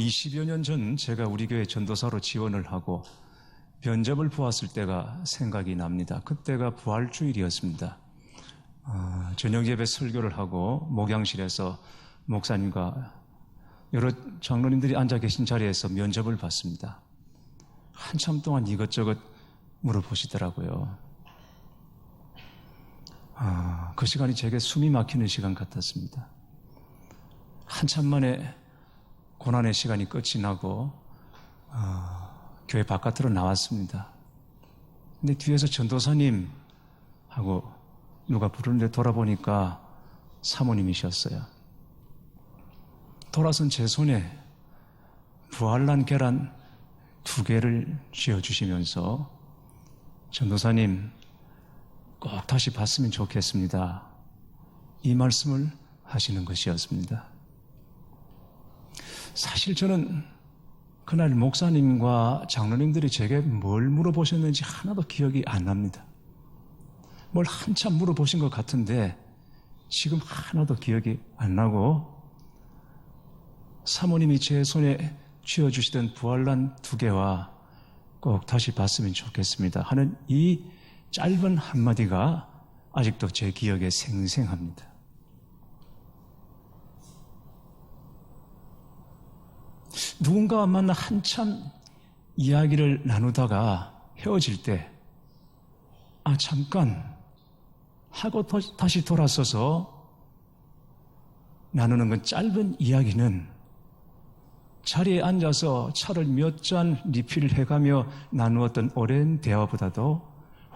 20여 년 전 제가 우리 교회 전도사로 지원을 하고 면접을 보았을 때가 생각이 납니다. 그때가 부활주일이었습니다. 저녁 예배 설교를 하고 목양실에서 목사님과 여러 장로님들이 앉아 계신 자리에서 면접을 받습니다. 한참 동안 이것저것 물어보시더라고요. 그 시간이 제게 숨이 막히는 시간 같았습니다. 한참 만에 고난의 시간이 끝이 나고 교회 바깥으로 나왔습니다. 근데 뒤에서 전도사님 하고 누가 부르는데 돌아보니까 사모님이셨어요. 돌아선 제 손에 부활난 계란 2개를 쥐어주시면서 전도사님 꼭 다시 봤으면 좋겠습니다. 이 말씀을 하시는 것이었습니다. 사실 저는 그날 목사님과 장로님들이 제게 뭘 물어보셨는지 하나도 기억이 안 납니다. 뭘 한참 물어보신 것 같은데 지금 하나도 기억이 안 나고 사모님이 제 손에 쥐어주시던 부활난 2개와 꼭 다시 봤으면 좋겠습니다 하는 이 짧은 한마디가 아직도 제 기억에 생생합니다. 누군가와 만나 한참 이야기를 나누다가 헤어질 때 잠깐 하고 다시 돌아서서 나누는 건 짧은 이야기는 자리에 앉아서 차를 몇 잔 리필해가며 나누었던 오랜 대화보다도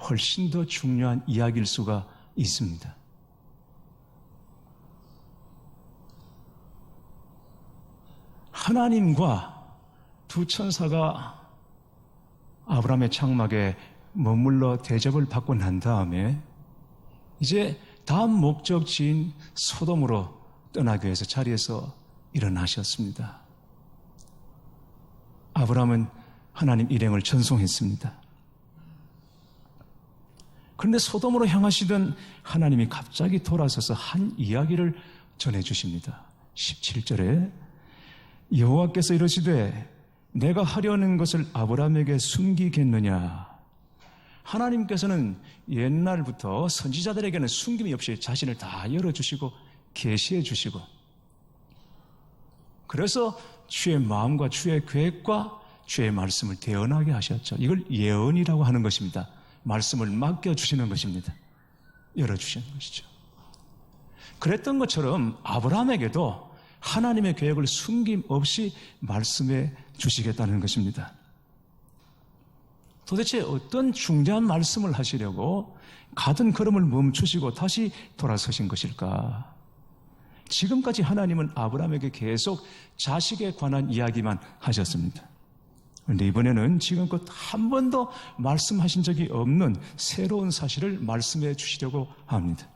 훨씬 더 중요한 이야기일 수가 있습니다. 하나님과 두 천사가 아브라함의 장막에 머물러 대접을 받고 난 다음에 이제 다음 목적지인 소돔으로 떠나기 위해서 자리에서 일어나셨습니다. 아브라함은 하나님 일행을 전송했습니다. 그런데 소돔으로 향하시던 하나님이 갑자기 돌아서서 한 이야기를 전해주십니다. 17절에 여호와께서 이러시되 내가 하려는 것을 아브라함에게 숨기겠느냐. 하나님께서는 옛날부터 선지자들에게는 숨김이 없이 자신을 다 열어주시고 계시해 주시고 그래서 주의 마음과 주의 계획과 주의 말씀을 대언하게 하셨죠. 이걸 예언이라고 하는 것입니다. 말씀을 맡겨주시는 것입니다. 열어주시는 것이죠. 그랬던 것처럼 아브라함에게도 하나님의 계획을 숨김없이 말씀해 주시겠다는 것입니다. 도대체 어떤 중대한 말씀을 하시려고 가던 걸음을 멈추시고 다시 돌아서신 것일까? 지금까지 하나님은 아브라함에게 계속 자식에 관한 이야기만 하셨습니다. 그런데 이번에는 지금껏 한 번도 말씀하신 적이 없는 새로운 사실을 말씀해 주시려고 합니다.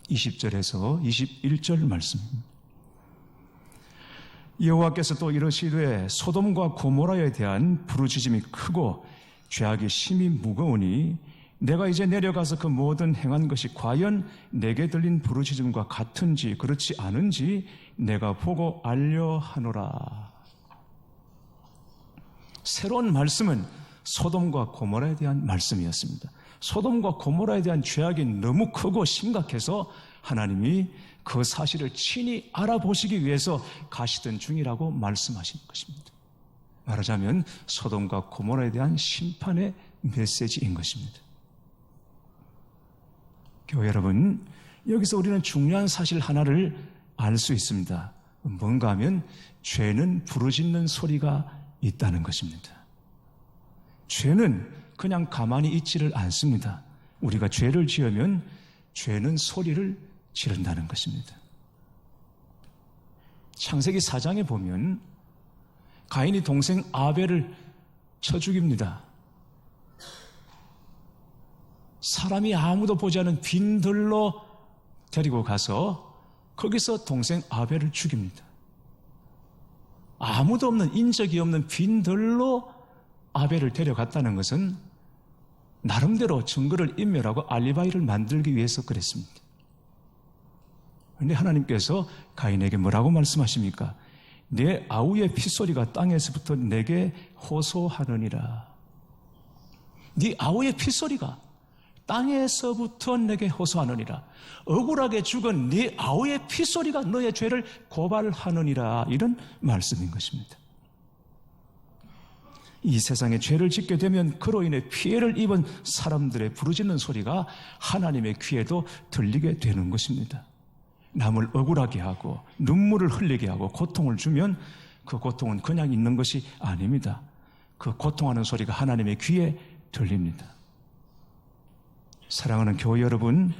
20절에서 21절 말씀입니다. 여호와께서 또 이러시되 소돔과 고모라에 대한 부르짖음이 크고 죄악이 심히 무거우니 내가 이제 내려가서 그 모든 행한 것이 과연 내게 들린 부르짖음과 같은지 그렇지 않은지 내가 보고 알려하노라. 새로운 말씀은 소돔과 고모라에 대한 말씀이었습니다. 소돔과 고모라에 대한 죄악이 너무 크고 심각해서 하나님이 그 사실을 친히 알아보시기 위해서 가시던 중이라고 말씀하신 것입니다. 말하자면 소돔과 고모라에 대한 심판의 메시지인 것입니다. 교회 여러분, 여기서 우리는 중요한 사실 하나를 알 수 있습니다. 뭔가 하면 죄는 부르짖는 소리가 있다는 것입니다. 죄는 그냥 가만히 있지를 않습니다. 우리가 죄를 지으면 죄는 소리를 지른다는 것입니다. 창세기 4장에 보면 가인이 동생 아벨을 쳐 죽입니다. 사람이 아무도 보지 않은 빈들로 데리고 가서 거기서 동생 아벨을 죽입니다. 아무도 없는 인적이 없는 빈들로 아벨을 데려갔다는 것은 나름대로 증거를 인멸하고 알리바이를 만들기 위해서 그랬습니다. 그런데 하나님께서 가인에게 뭐라고 말씀하십니까? 내 아우의 핏소리가 땅에서부터 내게 호소하느니라. 네 아우의 핏소리가 땅에서부터 내게 호소하느니라. 억울하게 죽은 네 아우의 핏소리가 너의 죄를 고발하느니라. 이런 말씀인 것입니다. 이 세상에 죄를 짓게 되면 그로 인해 피해를 입은 사람들의 부르짖는 소리가 하나님의 귀에도 들리게 되는 것입니다. 남을 억울하게 하고 눈물을 흘리게 하고 고통을 주면 그 고통은 그냥 있는 것이 아닙니다. 그 고통하는 소리가 하나님의 귀에 들립니다. 사랑하는 교회 여러분,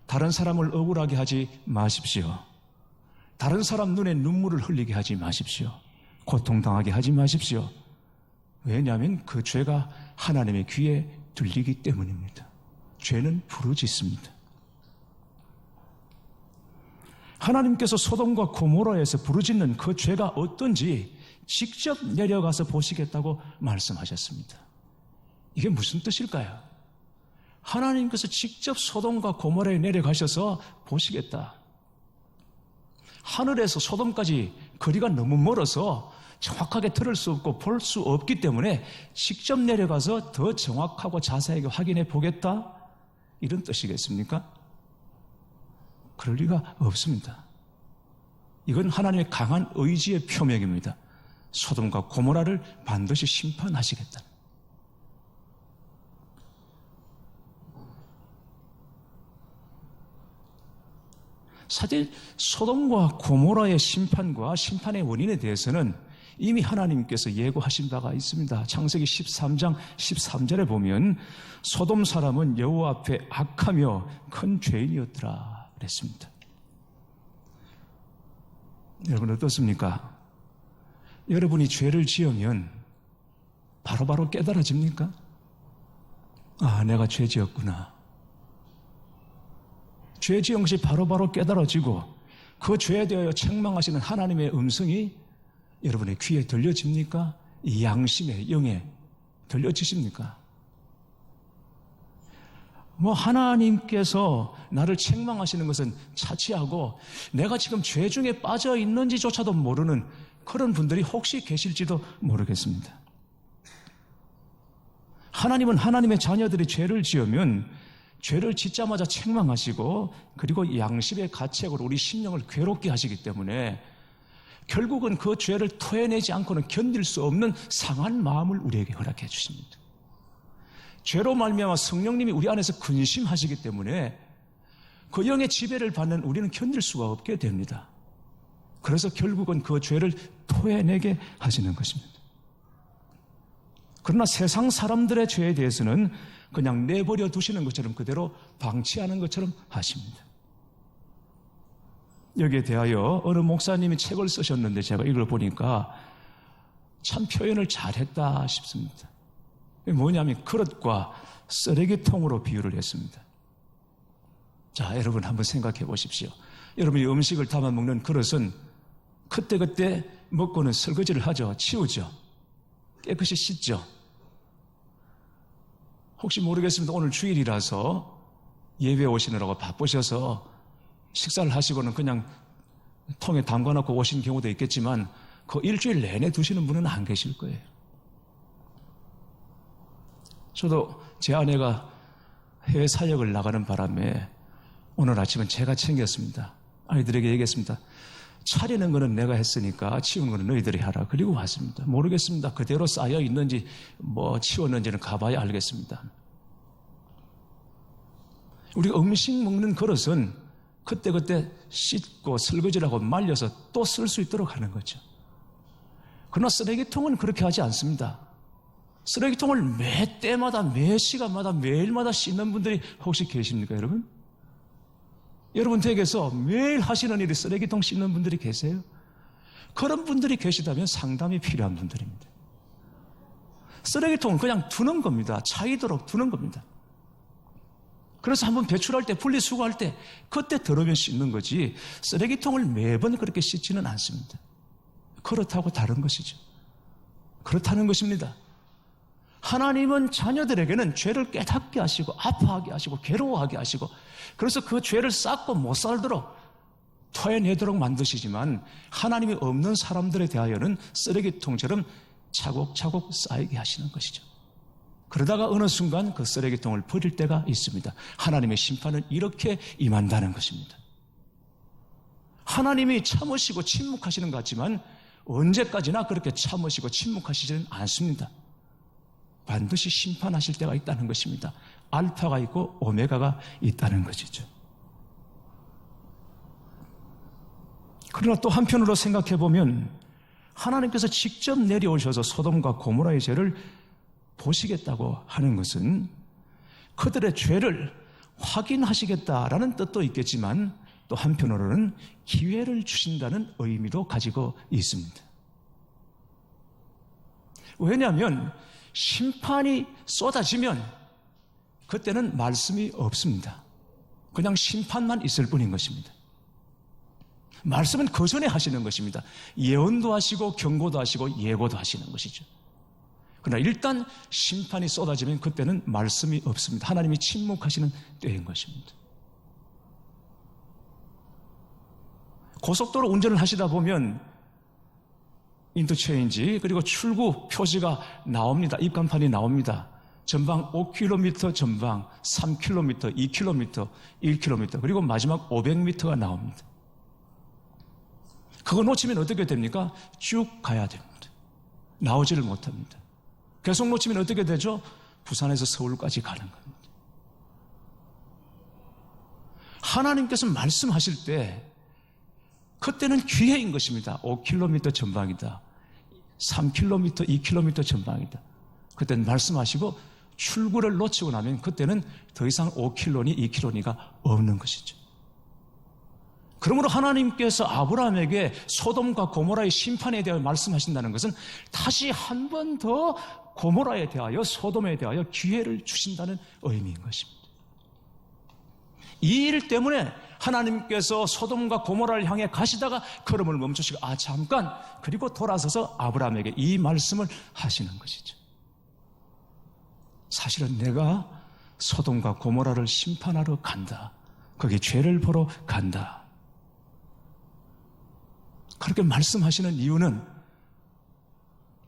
다른 사람을 억울하게 하지 마십시오. 다른 사람 눈에 눈물을 흘리게 하지 마십시오. 고통당하게 하지 마십시오. 왜냐하면 그 죄가 하나님의 귀에 들리기 때문입니다. 죄는 부르짖습니다. 하나님께서 소돔과 고모라에서 부르짖는 그 죄가 어떤지 직접 내려가서 보시겠다고 말씀하셨습니다. 이게 무슨 뜻일까요? 하나님께서 직접 소돔과 고모라에 내려가셔서 보시겠다. 하늘에서 소돔까지 거리가 너무 멀어서 정확하게 들을 수 없고 볼 수 없기 때문에 직접 내려가서 더 정확하고 자세하게 확인해 보겠다? 이런 뜻이겠습니까? 그럴 리가 없습니다. 이건 하나님의 강한 의지의 표명입니다. 소돔과 고모라를 반드시 심판하시겠다. 사실 소돔과 고모라의 심판과 심판의 원인에 대해서는 이미 하나님께서 예고하신 바가 있습니다. 창세기 13장 13절에 보면 소돔 사람은 여호와 앞에 악하며 큰 죄인이었더라 그랬습니다. 여러분 어떻습니까? 여러분이 죄를 지으면 바로바로 깨달아집니까? 아, 내가 죄 지었구나. 죄 지은 것이 바로바로 깨달아지고 그 죄에 대하여 책망하시는 하나님의 음성이 여러분의 귀에 들려집니까? 이 양심의 영에 들려지십니까? 하나님께서 나를 책망하시는 것은 차치하고 내가 지금 죄 중에 빠져 있는지조차도 모르는 그런 분들이 혹시 계실지도 모르겠습니다. 하나님은 하나님의 자녀들이 죄를 지으면 죄를 짓자마자 책망하시고 그리고 양심의 가책으로 우리 심령을 괴롭게 하시기 때문에 결국은 그 죄를 토해내지 않고는 견딜 수 없는 상한 마음을 우리에게 허락해 주십니다. 죄로 말미암아 성령님이 우리 안에서 근심하시기 때문에 그 영의 지배를 받는 우리는 견딜 수가 없게 됩니다. 그래서 결국은 그 죄를 토해내게 하시는 것입니다. 그러나 세상 사람들의 죄에 대해서는 그냥 내버려 두시는 것처럼 그대로 방치하는 것처럼 하십니다. 여기에 대하여 어느 목사님이 책을 쓰셨는데 제가 이걸 보니까 참 표현을 잘했다 싶습니다. 뭐냐면 그릇과 쓰레기통으로 비유를 했습니다. 자, 여러분 한번 생각해 보십시오. 여러분이 음식을 담아 먹는 그릇은 그때그때 먹고는 설거지를 하죠. 치우죠. 깨끗이 씻죠. 혹시 모르겠습니다. 오늘 주일이라서 예배 오시느라고 바쁘셔서 식사를 하시고는 그냥 통에 담가놓고 오신 경우도 있겠지만 그 일주일 내내 두시는 분은 안 계실 거예요. 저도 제 아내가 해외 사역을 나가는 바람에 오늘 아침은 제가 챙겼습니다. 아이들에게 얘기했습니다. 차리는 거는 내가 했으니까 치우는 거는 너희들이 하라. 그리고 왔습니다. 모르겠습니다. 그대로 쌓여 있는지 치웠는지는 가봐야 알겠습니다. 우리가 음식 먹는 그릇은 그때그때 씻고 설거지를 하고 말려서 또 쓸 수 있도록 하는 거죠. 그러나 쓰레기통은 그렇게 하지 않습니다. 쓰레기통을 매 때마다 매 시간마다 매일마다 씻는 분들이 혹시 계십니까, 여러분? 여러분 댁에서 매일 하시는 일이 쓰레기통 씻는 분들이 계세요? 그런 분들이 계시다면 상담이 필요한 분들입니다. 쓰레기통은 그냥 두는 겁니다. 차이도록 두는 겁니다. 그래서 한번 배출할 때, 분리수거할 때 그때 들어오면 씻는 거지 쓰레기통을 매번 그렇게 씻지는 않습니다. 그렇다고 다른 것이죠. 그렇다는 것입니다. 하나님은 자녀들에게는 죄를 깨닫게 하시고 아파하게 하시고 괴로워하게 하시고 그래서 그 죄를 쌓고 못 살도록 토해내도록 만드시지만 하나님이 없는 사람들에 대하여는 쓰레기통처럼 차곡차곡 쌓이게 하시는 것이죠. 그러다가 어느 순간 그 쓰레기통을 버릴 때가 있습니다. 하나님의 심판은 이렇게 임한다는 것입니다. 하나님이 참으시고 침묵하시는 것 같지만 언제까지나 그렇게 참으시고 침묵하시지는 않습니다. 반드시 심판하실 때가 있다는 것입니다. 알파가 있고 오메가가 있다는 것이죠. 그러나 또 한편으로 생각해 보면 하나님께서 직접 내려오셔서 소돔과 고모라의 죄를 보시겠다고 하는 것은 그들의 죄를 확인하시겠다라는 뜻도 있겠지만 또 한편으로는 기회를 주신다는 의미도 가지고 있습니다. 왜냐하면 심판이 쏟아지면 그때는 말씀이 없습니다. 그냥 심판만 있을 뿐인 것입니다. 말씀은 그 전에 하시는 것입니다. 예언도 하시고 경고도 하시고 예고도 하시는 것이죠. 그러나 일단 심판이 쏟아지면 그때는 말씀이 없습니다. 하나님이 침묵하시는 때인 것입니다. 고속도로 운전을 하시다 보면 인터체인지 그리고 출구 표시가 나옵니다. 입간판이 나옵니다. 전방 5km, 전방 3km, 2km, 1km 그리고 마지막 500m가 나옵니다. 그거 놓치면 어떻게 됩니까? 쭉 가야 됩니다. 나오지를 못합니다. 계속 놓치면 어떻게 되죠? 부산에서 서울까지 가는 겁니다. 하나님께서 말씀하실 때 그때는 기회인 것입니다. 5km 전방이다. 3km, 2km 전방이다. 그때는 말씀하시고 출구를 놓치고 나면 그때는 더 이상 5km니 2km니가 없는 것이죠. 그러므로 하나님께서 아브라함에게 소돔과 고모라의 심판에 대하여 말씀하신다는 것은 다시 한 번 더 고모라에 대하여 소돔에 대하여 기회를 주신다는 의미인 것입니다. 이 일 때문에 하나님께서 소돔과 고모라를 향해 가시다가 걸음을 멈추시고 잠깐 그리고 돌아서서 아브라함에게 이 말씀을 하시는 것이죠. 사실은 내가 소돔과 고모라를 심판하러 간다. 거기 죄를 보러 간다. 그렇게 말씀하시는 이유는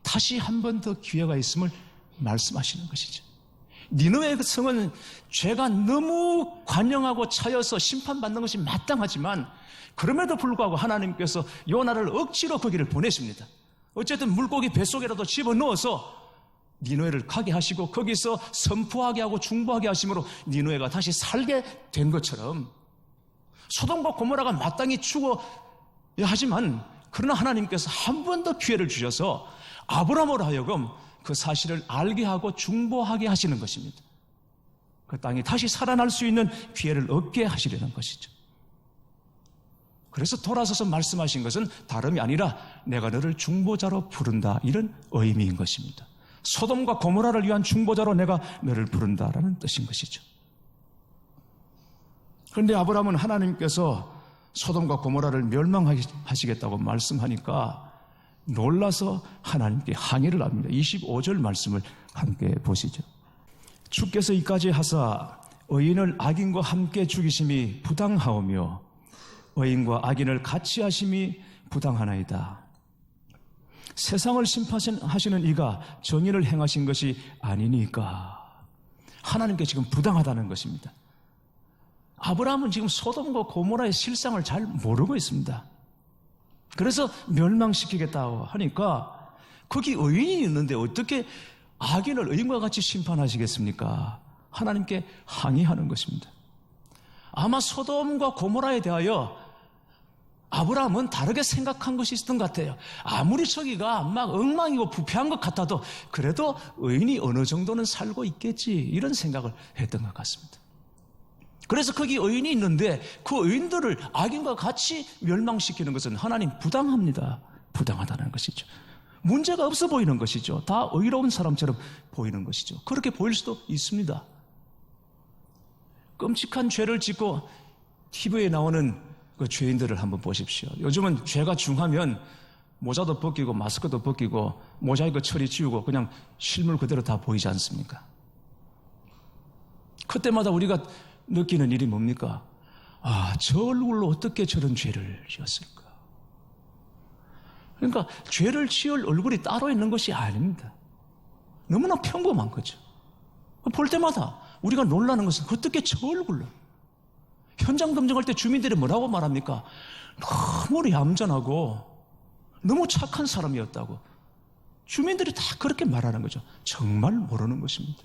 다시 한 번 더 기회가 있음을 말씀하시는 것이죠. 니느웨 성은 죄가 너무 관영하고 차여서 심판받는 것이 마땅하지만 그럼에도 불구하고 하나님께서 요나를 억지로 거기를 보내십니다. 어쨌든 물고기 뱃속에라도 집어넣어서 니느웨를 가게 하시고 거기서 선포하게 하고 중보하게 하심으로 니느웨가 다시 살게 된 것처럼 소돔과 고모라가 마땅히 죽어야 하지만 그러나 하나님께서 한 번 더 기회를 주셔서 아브라함으로 하여금 그 사실을 알게 하고 중보하게 하시는 것입니다. 그 땅이 다시 살아날 수 있는 기회를 얻게 하시려는 것이죠. 그래서 돌아서서 말씀하신 것은 다름이 아니라 내가 너를 중보자로 부른다 이런 의미인 것입니다. 소돔과 고모라를 위한 중보자로 내가 너를 부른다라는 뜻인 것이죠. 그런데 아브라함은 하나님께서 소돔과 고모라를 멸망하시겠다고 말씀하니까 놀라서 하나님께 항의를 합니다. 25절 말씀을 함께 보시죠. 주께서 이까지 하사 의인을 악인과 함께 죽이심이 부당하오며 의인과 악인을 같이 하심이 부당하나이다. 세상을 심판하시는 이가 정의를 행하신 것이 아니니까. 하나님께 지금 부당하다는 것입니다. 아브라함은 지금 소돔과 고모라의 실상을 잘 모르고 있습니다. 그래서 멸망시키겠다고 하니까 거기 의인이 있는데 어떻게 악인을 의인과 같이 심판하시겠습니까? 하나님께 항의하는 것입니다. 아마 소돔과 고모라에 대하여 아브라함은 다르게 생각한 것이 있었던 것 같아요. 아무리 저기가 막 엉망이고 부패한 것 같아도 그래도 의인이 어느 정도는 살고 있겠지 이런 생각을 했던 것 같습니다. 그래서 거기 의인이 있는데 그 의인들을 악인과 같이 멸망시키는 것은 하나님 부당합니다. 부당하다는 것이죠. 문제가 없어 보이는 것이죠. 다 의로운 사람처럼 보이는 것이죠. 그렇게 보일 수도 있습니다. 끔찍한 죄를 짓고 TV에 나오는 그 죄인들을 한번 보십시오. 요즘은 죄가 중하면 모자도 벗기고 마스크도 벗기고 모자이크 처리 지우고 그냥 실물 그대로 다 보이지 않습니까? 그때마다 우리가 느끼는 일이 뭡니까? 저 얼굴로 어떻게 저런 죄를 지었을까? 그러니까 죄를 지을 얼굴이 따로 있는 것이 아닙니다. 너무나 평범한 거죠. 볼 때마다 우리가 놀라는 것은 어떻게 저 얼굴로. 현장 검증할 때 주민들이 뭐라고 말합니까? 너무 얌전하고 너무 착한 사람이었다고. 주민들이 다 그렇게 말하는 거죠. 정말 모르는 것입니다.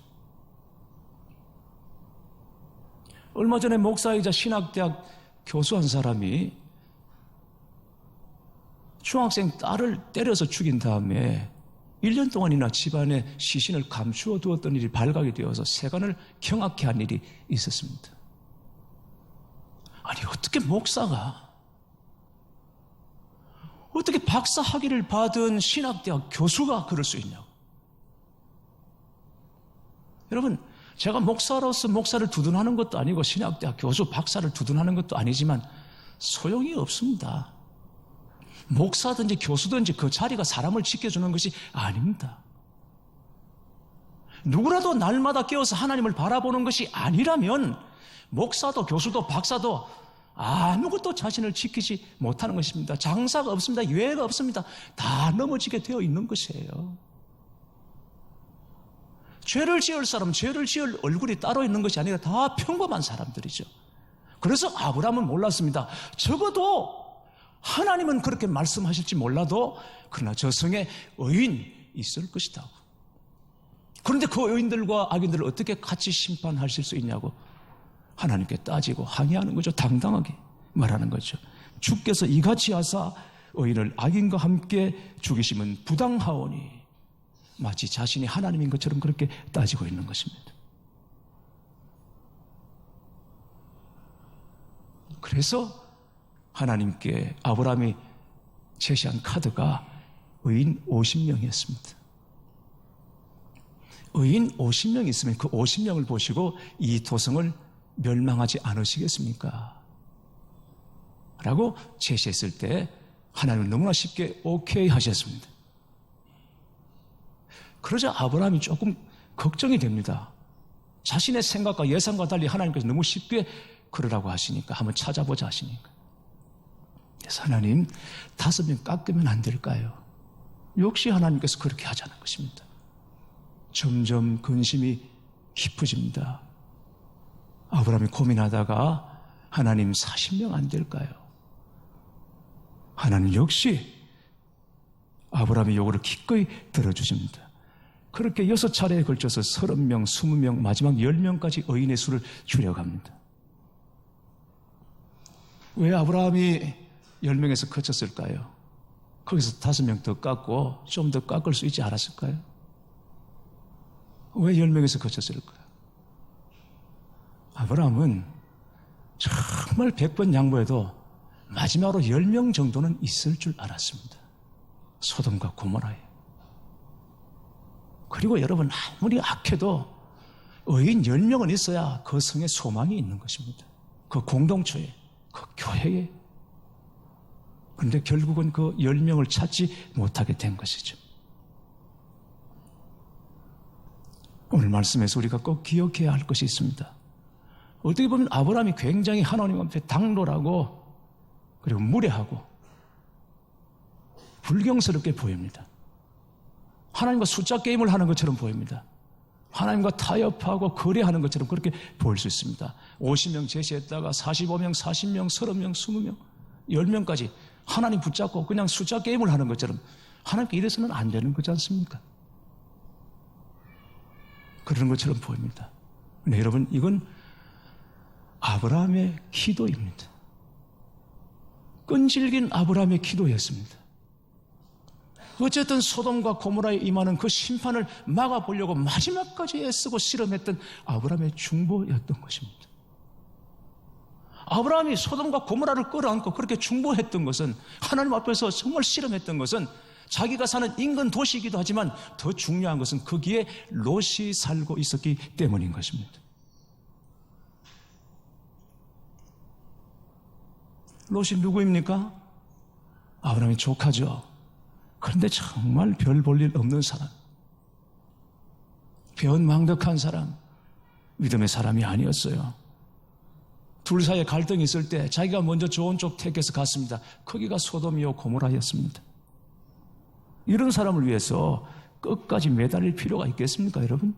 얼마 전에 목사이자 신학대학 교수 한 사람이 중학생 딸을 때려서 죽인 다음에 1년 동안이나 집안에 시신을 감추어 두었던 일이 발각이 되어서 세간을 경악해 한 일이 있었습니다. 아니, 어떻게 목사가, 어떻게 박사 학위를 받은 신학대학 교수가 그럴 수 있냐고. 여러분, 제가 목사로서 목사를 두둔하는 것도 아니고 신학대학 교수 박사를 두둔하는 것도 아니지만 소용이 없습니다. 목사든지 교수든지 그 자리가 사람을 지켜주는 것이 아닙니다. 누구라도 날마다 깨어서 하나님을 바라보는 것이 아니라면 목사도 교수도 박사도 아무것도 자신을 지키지 못하는 것입니다. 장사가 없습니다. 유해가 없습니다. 다 넘어지게 되어 있는 것이에요. 죄를 지을 사람, 죄를 지을 얼굴이 따로 있는 것이 아니라 다 평범한 사람들이죠. 그래서 아브라함은 몰랐습니다. 적어도 하나님은 그렇게 말씀하실지 몰라도 그러나 저 성에 의인이 있을 것이다. 그런데 그 의인들과 악인들을 어떻게 같이 심판하실 수 있냐고 하나님께 따지고 항의하는 거죠. 당당하게 말하는 거죠. 주께서 이같이 하사 의인을 악인과 함께 죽이시면 부당하오니, 마치 자신이 하나님인 것처럼 그렇게 따지고 있는 것입니다. 그래서 하나님께 아브라함이 제시한 카드가 의인 50명이었습니다. 의인 50명이 있으면 그 50명을 보시고 이 도성을 멸망하지 않으시겠습니까? 라고 제시했을 때 하나님은 너무나 쉽게 오케이 하셨습니다. 그러자 아브라함이 조금 걱정이 됩니다. 자신의 생각과 예상과 달리 하나님께서 너무 쉽게 그러라고 하시니까 한번 찾아보자 하시니까. 그래서 하나님 5명 깎으면 안 될까요? 역시 하나님께서 그렇게 하자는 것입니다. 점점 근심이 깊어집니다. 아브라함이 고민하다가 하나님 40명 안 될까요? 하나님 역시 아브라함의 요구를 기꺼이 들어주십니다. 그렇게 6차례에 걸쳐서 30명, 20명, 마지막 10명까지 의인의 수를 줄여갑니다. 왜 아브라함이 10명에서 그쳤을까요? 거기서 5명 더 깎고 좀 더 깎을 수 있지 않았을까요? 왜 10명에서 그쳤을까요? 아브라함은 정말 100번 양보해도 마지막으로 10명 정도는 있을 줄 알았습니다. 소돔과 고모라에. 그리고 여러분, 아무리 악해도 의인 10명은 있어야 그 성에 소망이 있는 것입니다. 그 공동체에, 그 교회에. 그런데 결국은 그 10명을 찾지 못하게 된 것이죠. 오늘 말씀에서 우리가 꼭 기억해야 할 것이 있습니다. 어떻게 보면 아브라함이 굉장히 하나님 앞에 당돌하고 그리고 무례하고 불경스럽게 보입니다. 하나님과 숫자 게임을 하는 것처럼 보입니다. 하나님과 타협하고 거래하는 것처럼 그렇게 보일 수 있습니다. 50명 제시했다가 45명, 40명, 30명, 20명, 10명까지 하나님 붙잡고 그냥 숫자 게임을 하는 것처럼 하나님께 이래서는 안 되는 거지 않습니까? 그런 것처럼 보입니다. 네, 여러분, 이건 아브라함의 기도입니다. 끈질긴 아브라함의 기도였습니다. 어쨌든 소돔과 고모라에 임하는 그 심판을 막아보려고 마지막까지 애쓰고 실험했던 아브라함의 중보였던 것입니다. 아브라함이 소돔과 고모라를 끌어안고 그렇게 중보했던 것은, 하나님 앞에서 정말 실험했던 것은 자기가 사는 인근 도시이기도 하지만 더 중요한 것은 거기에 롯이 살고 있었기 때문인 것입니다. 롯이 누구입니까? 아브라함의 조카죠. 그런데 정말 별 볼 일 없는 사람, 변망덕한 사람, 믿음의 사람이 아니었어요. 둘 사이에 갈등이 있을 때 자기가 먼저 좋은 쪽 택해서 갔습니다. 거기가 소돔이요 고모라였습니다. 이런 사람을 위해서 끝까지 매달릴 필요가 있겠습니까, 여러분?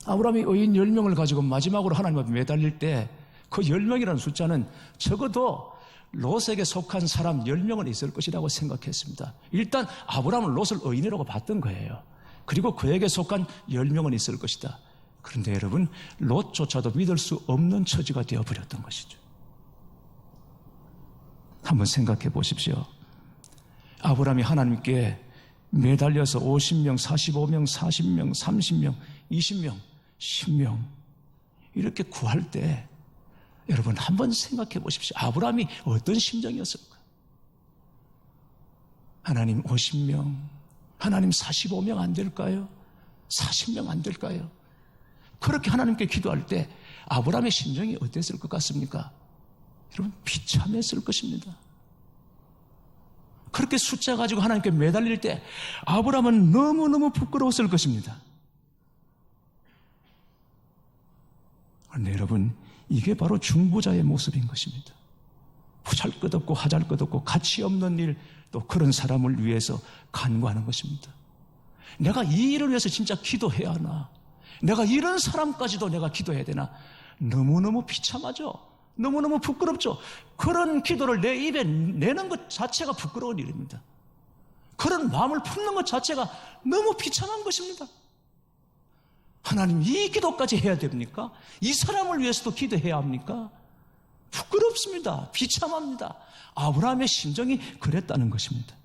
아브라함이 의인 10명을 가지고 마지막으로 하나님 앞에 매달릴 때 그 10명이라는 숫자는 적어도 롯에게 속한 사람 10명은 있을 것이라고 생각했습니다. 일단 아브라함은 롯을 의인이라고 봤던 거예요. 그리고 그에게 속한 10명은 있을 것이다. 그런데 여러분, 롯조차도 믿을 수 없는 처지가 되어버렸던 것이죠. 한번 생각해 보십시오. 아브라함이 하나님께 매달려서 50명, 45명, 40명, 30명, 20명, 10명 이렇게 구할 때 여러분 한번 생각해 보십시오. 아브라함이 어떤 심정이었을까? 하나님 50명, 하나님 45명 안 될까요? 40명 안 될까요? 그렇게 하나님께 기도할 때 아브라함의 심정이 어땠을 것 같습니까? 여러분 비참했을 것입니다. 그렇게 숫자 가지고 하나님께 매달릴 때 아브라함은 너무너무 부끄러웠을 것입니다. 그런데 여러분, 이게 바로 중보자의 모습인 것입니다. 보잘것없고 하잘것없고 가치 없는 일, 또 그런 사람을 위해서 간구하는 것입니다. 내가 이 일을 위해서 진짜 기도해야 하나? 내가 이런 사람까지도 내가 기도해야 되나? 너무너무 비참하죠. 너무너무 부끄럽죠. 그런 기도를 내 입에 내는 것 자체가 부끄러운 일입니다. 그런 마음을 품는 것 자체가 너무 비참한 것입니다. 하나님, 이 기도까지 해야 됩니까? 이 사람을 위해서도 기도해야 합니까? 부끄럽습니다. 비참합니다. 아브라함의 심정이 그랬다는 것입니다.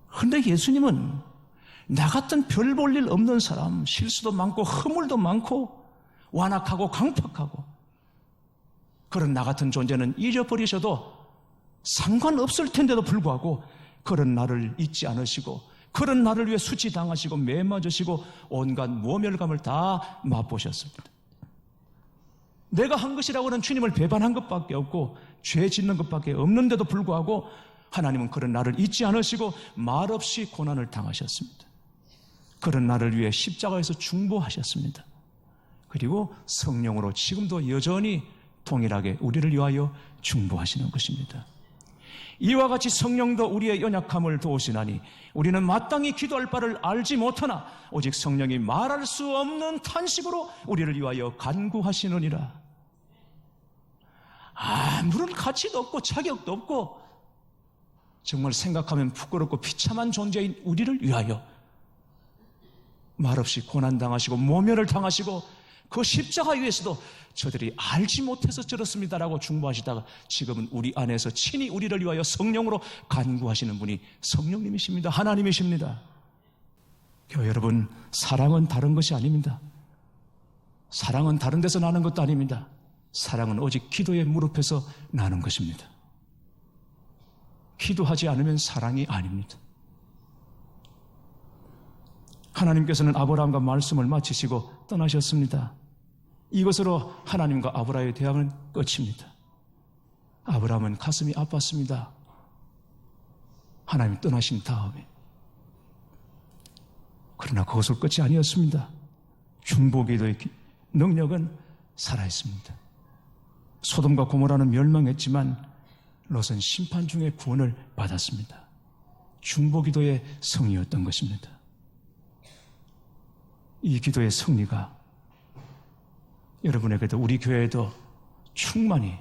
그런데 예수님은 나 같은 별 볼 일 없는 사람, 실수도 많고 허물도 많고 완악하고 강팍하고 그런 나 같은 존재는 잊어버리셔도 상관없을 텐데도 불구하고 그런 나를 잊지 않으시고 그런 나를 위해 수치당하시고 매맞으시고 온갖 모멸감을 다 맛보셨습니다. 내가 한 것이라고는 주님을 배반한 것밖에 없고 죄 짓는 것밖에 없는데도 불구하고 하나님은 그런 나를 잊지 않으시고 말없이 고난을 당하셨습니다. 그런 나를 위해 십자가에서 중보하셨습니다. 그리고 성령으로 지금도 여전히 동일하게 우리를 위하여 중보하시는 것입니다. 이와 같이 성령도 우리의 연약함을 도우시나니 우리는 마땅히 기도할 바를 알지 못하나 오직 성령이 말할 수 없는 탄식으로 우리를 위하여 간구하시느니라. 아무런 가치도 없고 자격도 없고 정말 생각하면 부끄럽고 비참한 존재인 우리를 위하여 말없이 고난당하시고 모멸을 당하시고 그 십자가 위에서도 저들이 알지 못해서 저렇습니다라고 중보하시다가 지금은 우리 안에서 친히 우리를 위하여 성령으로 간구하시는 분이 성령님이십니다. 하나님이십니다. 교회 여러분, 사랑은 다른 것이 아닙니다. 사랑은 다른 데서 나는 것도 아닙니다. 사랑은 오직 기도에 무릎에서 나는 것입니다. 기도하지 않으면 사랑이 아닙니다. 하나님께서는 아브라함과 말씀을 마치시고 떠나셨습니다. 이것으로 하나님과 아브라함의 대화는 끝입니다. 아브라함은 가슴이 아팠습니다. 하나님 떠나신 다음에. 그러나 그것을 끝이 아니었습니다. 중보기도의 능력은 살아있습니다. 소돔과 고모라는 멸망했지만 롯은 심판 중에 구원을 받았습니다. 중보기도의 성리였던 것입니다. 이 기도의 승리가 여러분에게도 우리 교회에도 충만히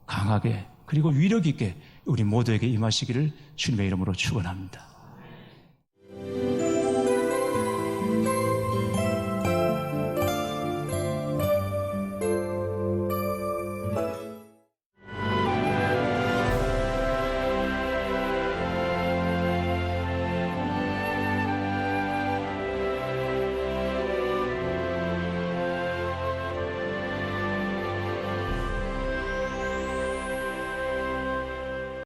강하게 그리고 위력 있게 우리 모두에게 임하시기를 주님의 이름으로 축원합니다.